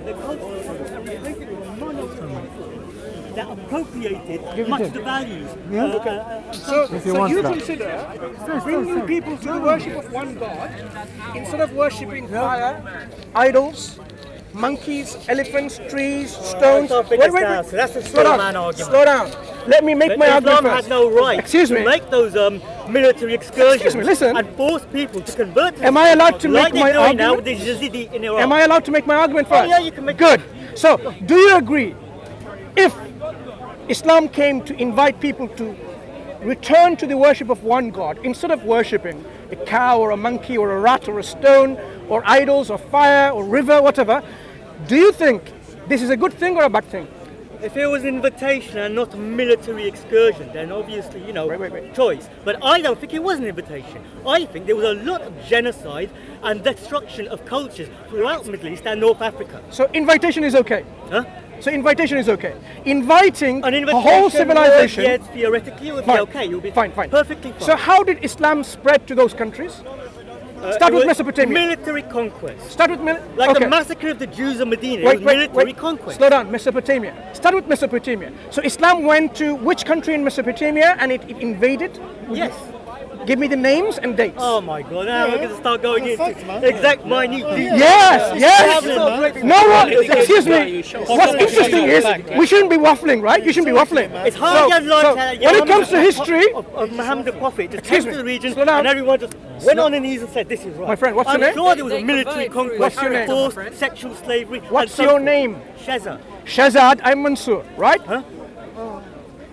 the culture and replaced it with a monotheistic that appropriated much of the values. So you consider bringing people to the worship of one God instead of worshipping fire, idols, monkeys, elephants, trees, stones. Wait. That's a straw man argument. Slow down. Let me make my argument first. Islam had no right to make those military excursions and force people to convert to Am I allowed to make my argument? Now with the Yazidi in Iraq. Am I allowed to make my argument first? Oh, yeah, you can make Good. So, do you agree if Islam came to invite people to return to the worship of one God instead of worshipping a cow or a monkey or a rat or a stone or idols or fire or river, whatever, do you think this is a good thing or a bad thing? If it was an invitation and not a military excursion, then obviously, you know, choice. But I don't think it was an invitation. I think there was a lot of genocide and destruction of cultures throughout the Middle East and North Africa. So invitation is okay? Huh? So invitation is okay. Inviting a whole civilization. Yes, theoretically it would be okay. You'll be fine. Perfectly fine. So how did Islam spread to those countries? Start with Mesopotamia. Military conquest. Start with the massacre of the Jews of Medina. It was military conquest. Slow down. Mesopotamia. Start with Mesopotamia. So Islam went to which country in Mesopotamia and it invaded? Yes. Give me the names and dates. Oh my God! Now we're going to start going into exact minute details. Yes. No one. Excuse me. What's interesting is we shouldn't be waffling, right? You shouldn't be waffling. It's hard when it comes to history of Muhammad the Prophet, just came to the region and everyone just went on their knees and said, "This is right." My friend, what's your name? I'm sure there was a military conquest, What's your name? forced sexual slavery. What's your name? Shazad. Shazad. I'm Mansur, right? Huh?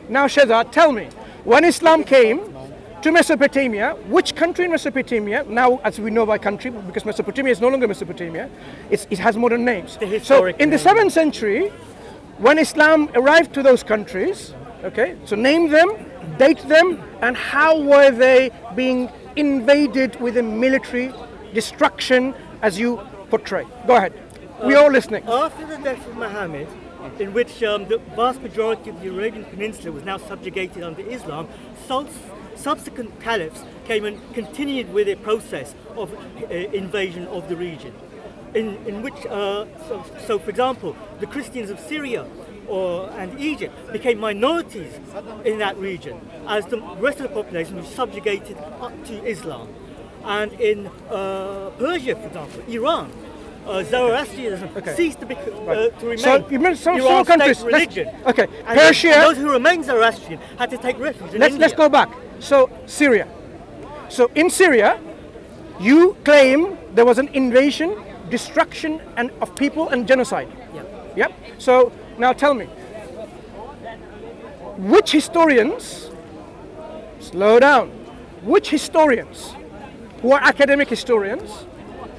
Now, Shazad, tell me, when Islam came to Mesopotamia, which country in Mesopotamia, now as we know by country, because Mesopotamia is no longer Mesopotamia, it has modern names. So in the 7th century, when Islam arrived to those countries, okay, so name them, date them, and how were they being invaded with a military destruction as you portray? Go ahead. We're all listening. After the death of Muhammad, in which the vast majority of the Arabian Peninsula was now subjugated under Islam, subsequent caliphs came and continued with a process of invasion of the region, in which, so for example, the Christians of Syria and Egypt became minorities in that region, as the rest of the population was subjugated up to Islam. And in Persia, for example, Iran, Zoroastrianism ceased to remain Iran's state religion. Okay, and Persia. Those who remained Zoroastrian had to take refuge in India. Let's go back. So Syria. So in Syria, you claim there was an invasion, destruction, and of people and genocide. Yeah. Yep. So now tell me, which historians? Slow down. Which historians, who are academic historians,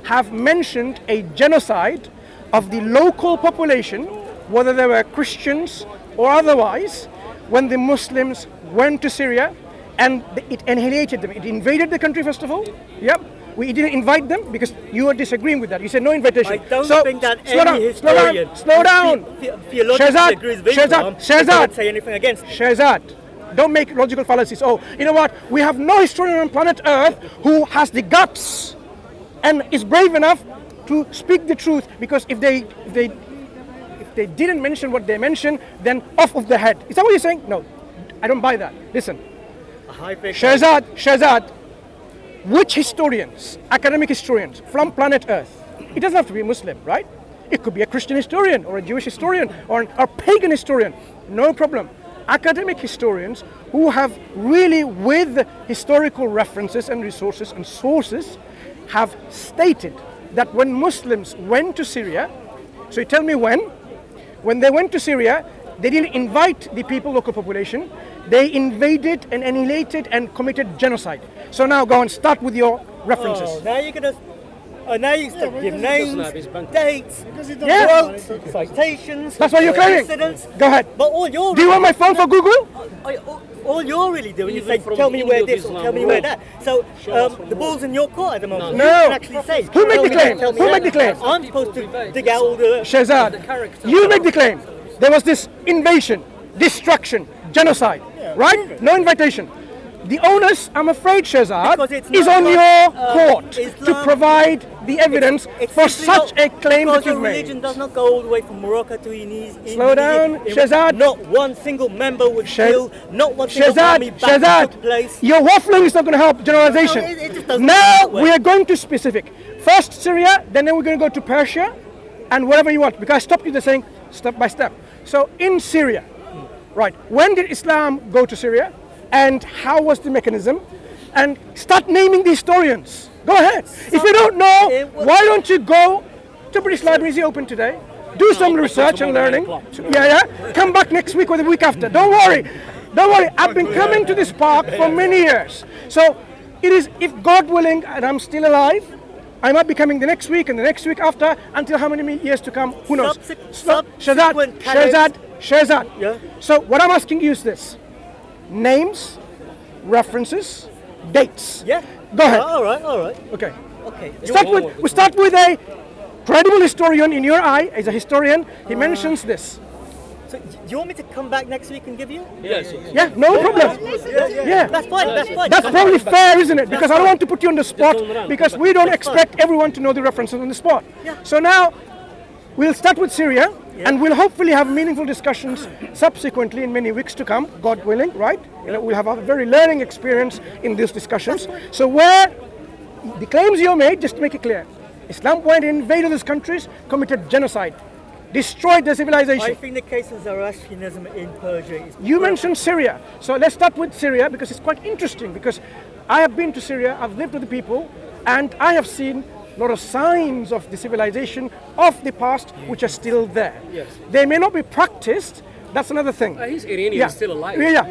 have mentioned a genocide of the local population, whether they were Christians or otherwise, when the Muslims went to Syria and it annihilated them? It invaded the country first of all. Yep. We didn't invite them because you are disagreeing with that. You said no invitation. I don't think that any historian slow down. Theologically agrees with Islam would say anything against it. Shazad, don't make logical fallacies. Oh, you know what? We have no historian on planet Earth who has the guts and is brave enough to speak the truth, because if they didn't mention what they mentioned, then off of the head. Is that what you're saying? No, I don't buy that. Listen, Shazad, which historians, academic historians from planet Earth, it doesn't have to be Muslim, right? It could be a Christian historian or a Jewish historian or a pagan historian, no problem. Academic historians who have really, with historical references and resources and sources, have stated that when Muslims went to Syria, so you tell me when they went to Syria, they didn't invite the people, local population, they invaded and annihilated and committed genocide. So now go and start with your references. Oh, now you're going to, now you start give names, dates, quotes, citations. That's what you're claiming. Go ahead. But all you're Do you want my phone for Google? All you're really doing is say, tell me where this or tell me where that. So the ball's in your court at the moment. No. You can actually say. Who made the claim? Who made the claim? I'm supposed to dig out all the... Shazad, you make the claim. There was this invasion, destruction, genocide, right? No invitation. The onus, I'm afraid, Shazad, is on your court to provide the evidence It's for simply such not- a claim because that you've your made. religion does not go all the way from Morocco to Indonesia. Slow down, Shehzad. Not one single member was killed. Not one single army battle Shehzad, took place. your waffling is not going to help generalization. No, it just doesn't Now work that way. we are going to specific. First Syria, then we're going to go to Persia, and whatever you want. Because I stopped you there saying step by step. So in Syria, right? When did Islam go to Syria, and how was the mechanism? And start naming the historians. Go ahead. If you don't know, why don't you go to British Library? Is he open today? Do some research and learning. Yeah. Come back next week or the week after. Don't worry. Don't worry. I've been coming to this park for many years. So it is, if God willing, and I'm still alive, I might be coming the next week and the next week after, until how many years to come? Who knows? Shehzad. Yeah. So what I'm asking you is this: names, references, dates. Yeah. Go ahead. All right. Okay. Okay. We start with a credible historian in your eye. As a historian, he mentions this. So, do you want me to come back next week and give you? Yes. Yeah, no problem. Yeah. That's fine. That's probably fair, isn't it? Because I don't want to put you on the spot, because we don't expect everyone to know the references on the spot. Yeah. So now we'll start with Syria, and we'll hopefully have meaningful discussions subsequently in many weeks to come, God willing, right? You know, we'll have a very learning experience in these discussions. So where the claims you made, just to make it clear, Islam went and invaded these countries, committed genocide, destroyed their I civilization. think the case of Zoroastrianism in Persia is... You mentioned Syria, so let's start with Syria, because it's quite interesting, because I have been to Syria, I've lived with the people, and I have seen a lot of signs of the civilization of the past which are still there. Yes. They may not be practiced, that's another thing. He's Iranian, Yeah. he's still alive. Yeah.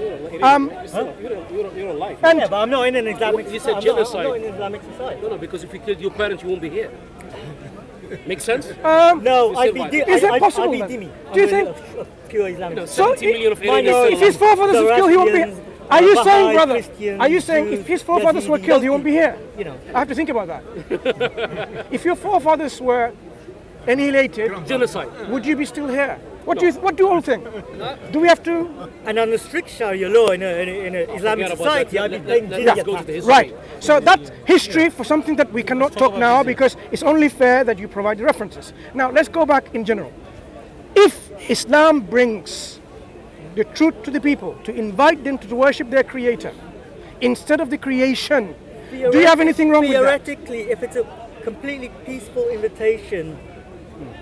You're alive. And Yeah, but I'm not in an Islamic You said I'm genocide. not in an Islamic society. No, because if you killed your parents, you won't be here. Make sense? No, You I'd said be what? Is it possible I'd be then? dhimmi. Do you I'm think- a pure Islamic? so 70 million of if, Iranians. if his forefathers were killed, he won't be. Are you saying, brother? Christians, Are you saying if Jews, his forefathers were Yazidis, killed, he won't be here? You know. I have to think about that. If your forefathers were annihilated, Genocide. would you be still here? What do you all think? Do we have to? And under strict Sharia law in an Islamic Forget about society, that. I'd be Let- paying let's jizya go to tax. the history. Right. So that's history for something that we cannot talk now, because it's only fair that you provide the references. Now let's go back in general. If Islam brings the truth to the people, to invite them to worship their creator instead of the creation, do you have anything wrong with that? Theoretically, if it's a completely peaceful invitation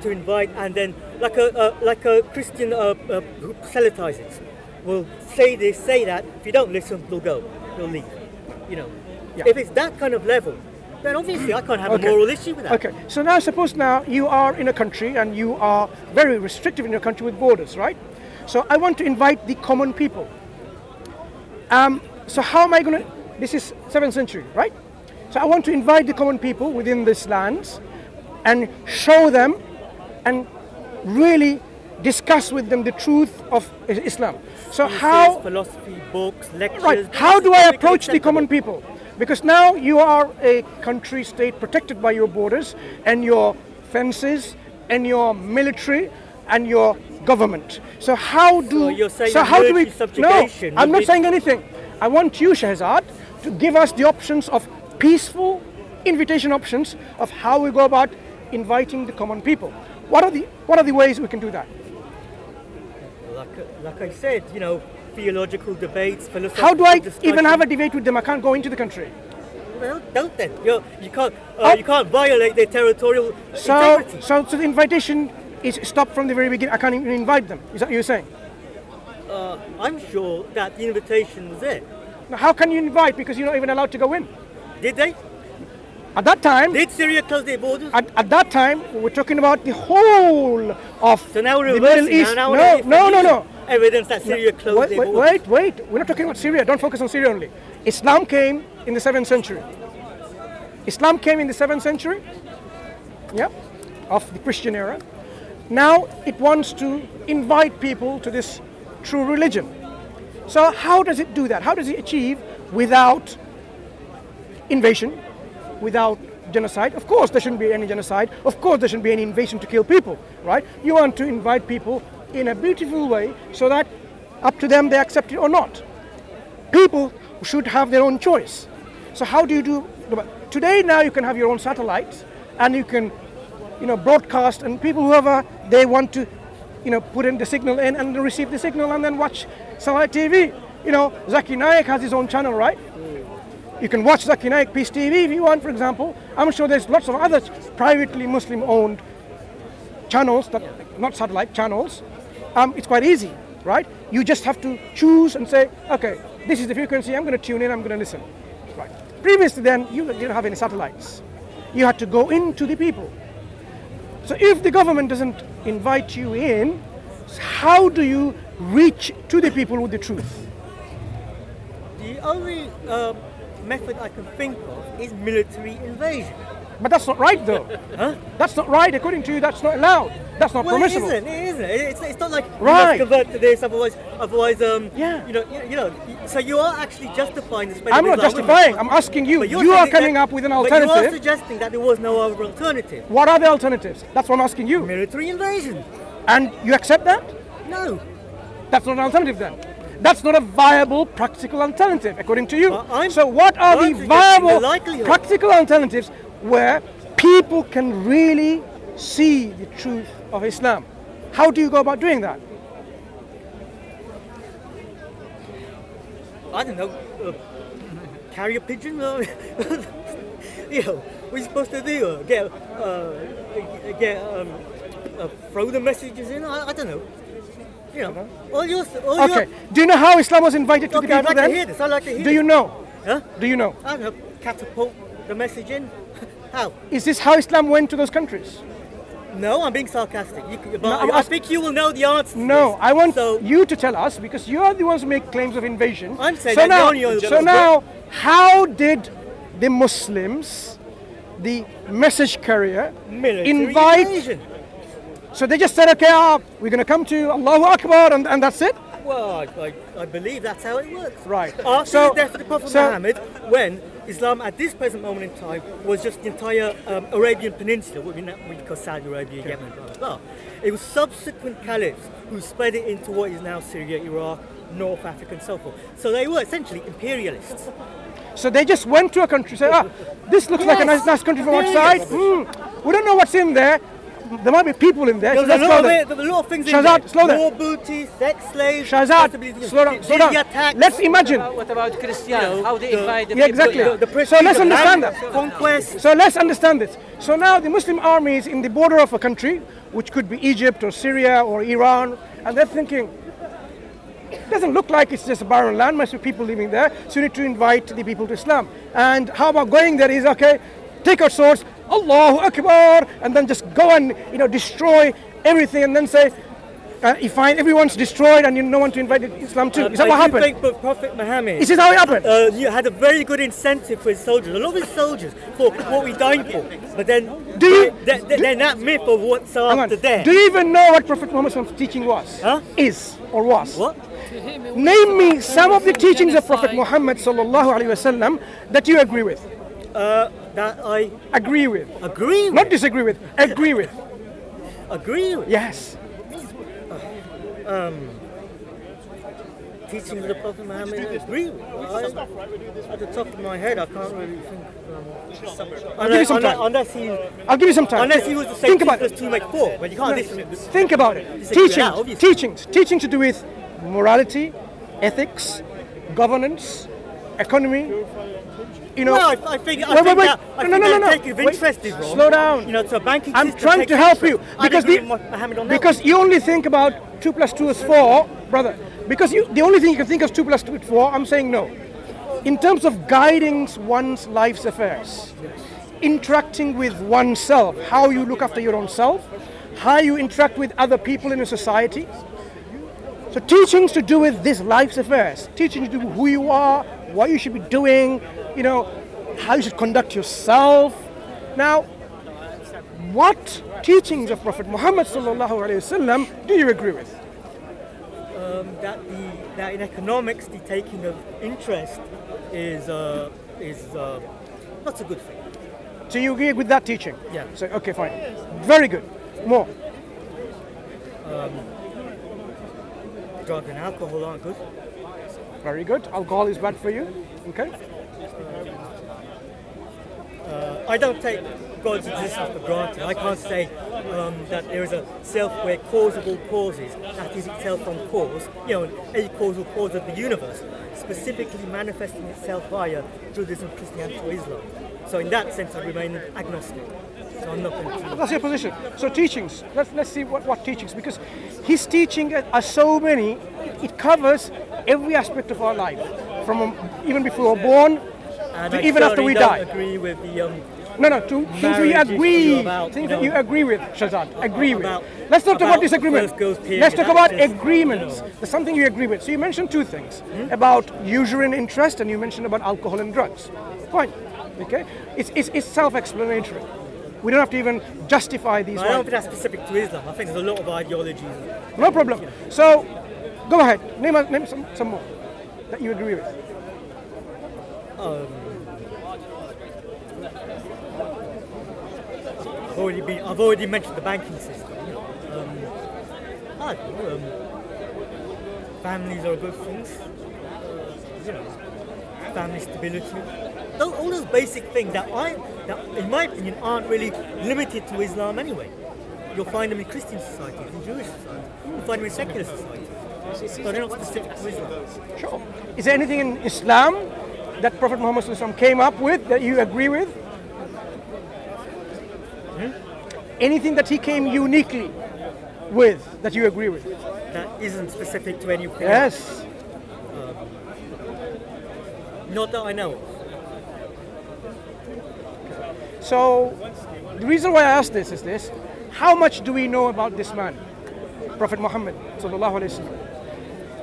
to invite, and then like a Christian who proselytizes will say this, say that. If you don't listen, they'll go, they'll leave. You know, Yeah. if it's that kind of level, then obviously I can't have Okay. a moral issue with that. Okay, so now suppose now you are in a country and you are very restrictive in your country with borders, right? So I want to invite the common people. So how am I going to, this is 7th century, right? So I want to invite the common people within these lands and show them and really discuss with them the truth of Islam. So how, philosophy, books, lectures. right, how do I approach the common people? Because now you are a country state protected by your borders and your fences and your military and your government. So how do So you're saying how do we military subjugation No, I'm would not be- saying anything. I want you, Shehzad, to give us the options of peaceful invitation options of how we go about inviting the common people. What are the ways we can do that? Like I said, you know, theological debates, philosophical How do I discussion. even have a debate with them? I can't go into the country. Well, don't then. You can't violate their territorial So, integrity. so the invitation is stopped from the very beginning. I can't even invite them. Is that what you're saying? I'm sure that the invitation was there. Now, how can you invite? Because you're not even allowed to go in. Did they? At that time, Did Syria close their borders? at that time, we're talking about the whole of So now we're the Middle reversing. East. Now No. Evidence that Syria closed their borders. Wait. We're not talking about Syria. Don't focus on Syria only. Islam came in the 7th century. Islam came in the 7th century, yeah, of the Christian era. Now it wants to invite people to this true religion. So how does it do that? How does it achieve without invasion, without genocide? Of course there shouldn't be any genocide. Of course there shouldn't be any invasion to kill people, right? You want to invite people in a beautiful way so that up to them they accept it or not. People should have their own choice. So how do you do? Today now you can have your own satellites and you can, broadcast, and people, whoever they want to, put in the signal in and receive the signal and then watch Satellite TV. Zaki Naik has his own channel, right? You can watch Zaki Naik Peace TV if you want, for example. I'm sure there's lots of other privately Muslim-owned channels, not satellite channels. It's quite easy, right? You just have to choose and say, okay, this is the frequency, I'm going to tune in, I'm going to listen. Right. Previously then, you didn't have any satellites. You had to go into the people. So if the government doesn't invite you in, how do you reach to the people with the truth? The only method I can think of is military invasion. But that's not right, though. Huh? That's not right. According to you, that's not allowed. That's not permissible. It isn't. It's not like right. you must convert to this, otherwise, yeah. So you are actually justifying the spread I'm of not Islam, justifying. I'm asking you. You are coming up with an alternative. But you are suggesting that there was no other alternative. What are the alternatives? That's what I'm asking you. Military invasion. And you accept that? No. That's not an alternative then. That's not a viable practical alternative, according to you. So what are the viable practical alternatives where people can really see the truth of Islam? How do you go about doing that? I don't know. Carry a pigeon? What are you supposed to do? Throw the messages in? I don't know. Okay. Do you know how Islam was invited to the people I'd like then? to hear this. I'd like to hear Do you know? Huh? Do you know? I don't know. Catapult the message in. How? Is this how Islam went to those countries? No, I'm being sarcastic. No, I think you will know the answer. No, I want you to tell us, because you are the ones who make claims of invasion. I'm saying so now, how did the Muslims, the message carrier, invite? Invasion. So they just said, okay, we're going to come to Allahu Akbar, and that's it? Well, I believe that's how it works. Right. After the death of the Prophet Muhammad, when Islam at this present moment in time was just the entire Arabian Peninsula, what we call Saudi Arabia, Yemen, blah, blah, blah. It was subsequent caliphs who spread it into what is now Syria, Iraq, North Africa and so forth. So they were essentially imperialists. So they just went to a country, said, this looks like a nice country from outside. We don't know what's in there. There might be people in there. There's a lot of things in there. Slow down. More booty, sex slaves. Shahzad, slow down. Let's imagine. What about Christians? How they invite the people? Exactly. So let's understand that. Conquest. So let's understand this. So now the Muslim army is in the border of a country, which could be Egypt or Syria or Iran, and they're thinking, it doesn't look like it's just a barren land, must be people living there, so you need to invite the people to Islam. And how about going there is, okay, take our swords, Allahu Akbar, and then just go and destroy everything, and then say, you find everyone's destroyed and you no one to invite Islam to. Is that what happened? I think that Prophet Muhammad, is this how it happened? You had a very good incentive for his soldiers. A lot of his soldiers for what we died for. But then then that myth of what's after death. Do you even know what Prophet Muhammad's teaching was? Huh? Is or was? What? Name me some of the teachings of Prophet Muhammad sallallahu alaihi wasallam that you agree with. That I agree with. Agree with? Not disagree with. Agree with. Agree with? Yes. Teachings of the Prophet Muhammad, agree with. At the top of my head, I can't really think. I'll give you some time. I'll give you some time. Unless he was to say 2 + 2 make 4, but you can't listen. Think about it. Teaching to do with morality, ethics, governance, economy. Well, I think that taking interest is wrong. Slow down. So banking I'm trying to help you because you only think about 2 + 2 is 4, brother. Because the only thing you can think of 2 + 2 is 4. I'm saying no. In terms of guiding one's life's affairs, interacting with oneself, how you look after your own self, how you interact with other people in a society. So teachings to do with this life's affairs, teachings to do who you are, what you should be doing, how you should conduct yourself. Now, what teachings of Prophet Muhammad sallallahu alaihi wasallam do you agree with? That in economics, the taking of interest is not a good thing. So you agree with that teaching? Yeah. So okay, fine. Very good. More. Drug and alcohol aren't good. Very good. Alcohol is bad for you. Okay. I don't take God's existence for granted. I can't say that there is a self where causable causes, that is itself on cause, a causal cause of the universe, specifically manifesting itself via Judaism, Christianity, or Islam. So in that sense, I remain agnostic. So I'm not going to. That's your position. So teachings. Let's see what teachings, because his teaching are so many. It covers every aspect of our life, from even before we're born to even after we die. I agree with the. To things we agree. Things that you agree with, Shahzad. Agree with. Let's not talk about disagreement. Let's talk about agreements. There's something you agree with. So you mentioned two things about usury interest, and you mentioned about alcohol and drugs. Fine. Okay. It's self-explanatory. We don't have to even justify these. I don't think that's specific to Islam. I think there's a lot of ideologies. No problem. So, go ahead. Name some more that you agree with. I've already mentioned the banking system. I don't know, families are good things. Family stability. All those basic things that in my opinion, aren't really limited to Islam anyway. You'll find them in Christian societies, in Jewish societies. You'll find them in secular societies. So they're not specific to Islam. Sure. Is there anything in Islam that Prophet Muhammad came up with that you agree with? Anything that he came uniquely with that you agree with? That isn't specific to anything. Yes. Not that I know of. So, the reason why I ask this is this: how much do we know about this man, Prophet Muhammad sallallahu alaihi wasallam?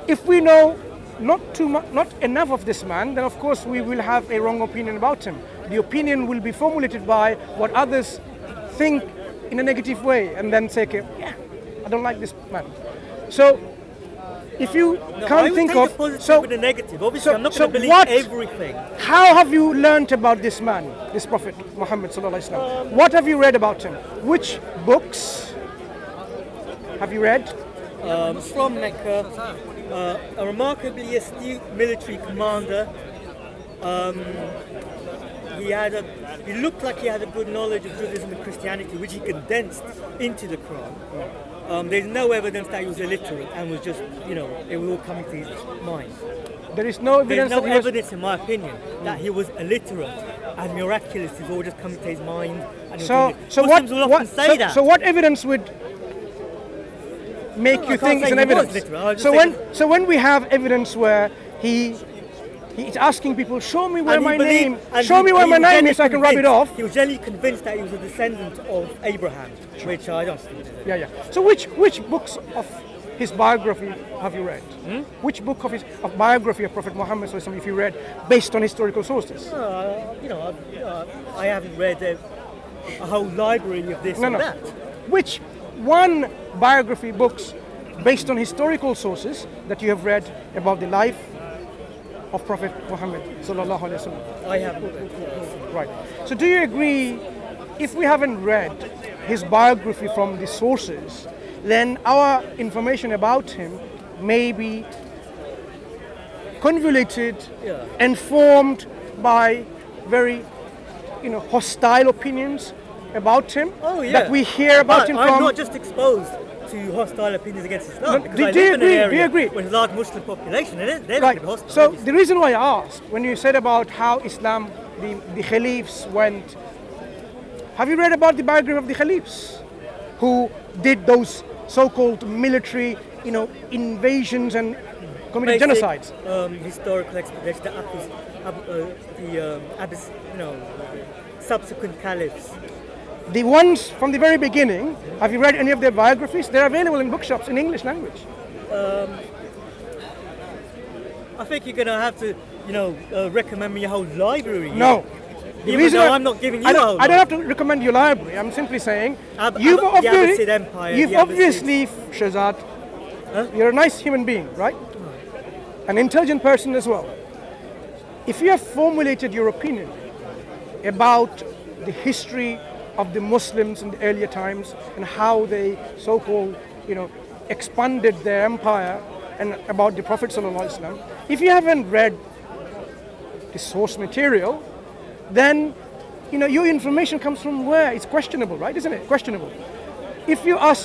If we know not too much, not enough of this man, then of course we will have a wrong opinion about him. The opinion will be formulated by what others think in a negative way, and then say, okay, yeah, I don't like this man. So, if you can't think of with the negative. Obviously, I'm not going to believe everything. How have you learnt about this man, this Prophet Muhammad sallallahu alaihi wasallam? What have you read about him? Which books have you read? From Mecca, a remarkably astute military commander. He looked like he had a good knowledge of Judaism and Christianity, which he condensed into the Quran. There's no evidence that he was illiterate and was just, it was all coming to his mind. There is no evidence. There's no evidence, in my opinion, that he was illiterate and miraculous. It was all just coming to his mind. And Muslims will often say that. So what evidence would make you think it's an evidence? So when we have evidence where he's asking people, show me where my name is so I can rub it off. He was generally convinced that he was a descendant of Abraham, which I don't think. Yeah. So which books of his biography have you read? Which book of his biography of Prophet Muhammad have you read based on historical sources? I haven't read a whole library of this or that. Which one biography books based on historical sources that you have read about the life of Prophet Muhammad sallallahu alaihi wasallam? I haven't read. Right. So do you agree, if we haven't read his biography from the sources, then our information about him may be convoluted and formed by very hostile opinions about him that we hear about him from. I'm not just exposed to hostile opinions against Islam. Do you agree? With a large Muslim population, they're right. hostile. So the reason why I asked, when you said about how Islam, the Caliphs went, have you read about the biography of the Caliphs who did those so-called military, invasions and committed genocides? Historical explanation, subsequent caliphs. The ones from the very beginning, have you read any of their biographies? They're available in bookshops in English language. I think you're going to have to, recommend me a whole library. No. Even though I'm not giving you a whole I don't have to recommend you a library. I'm simply saying, you've obviously, Shahzad, you're a nice human being, right? An intelligent person as well. If you have formulated your opinion about the history of the Muslims in the earlier times and how they so-called, expanded their empire, and about the Prophet ﷺ, if you haven't read the source material, then, your information comes from where? It's questionable, right? Isn't it? Questionable. If you ask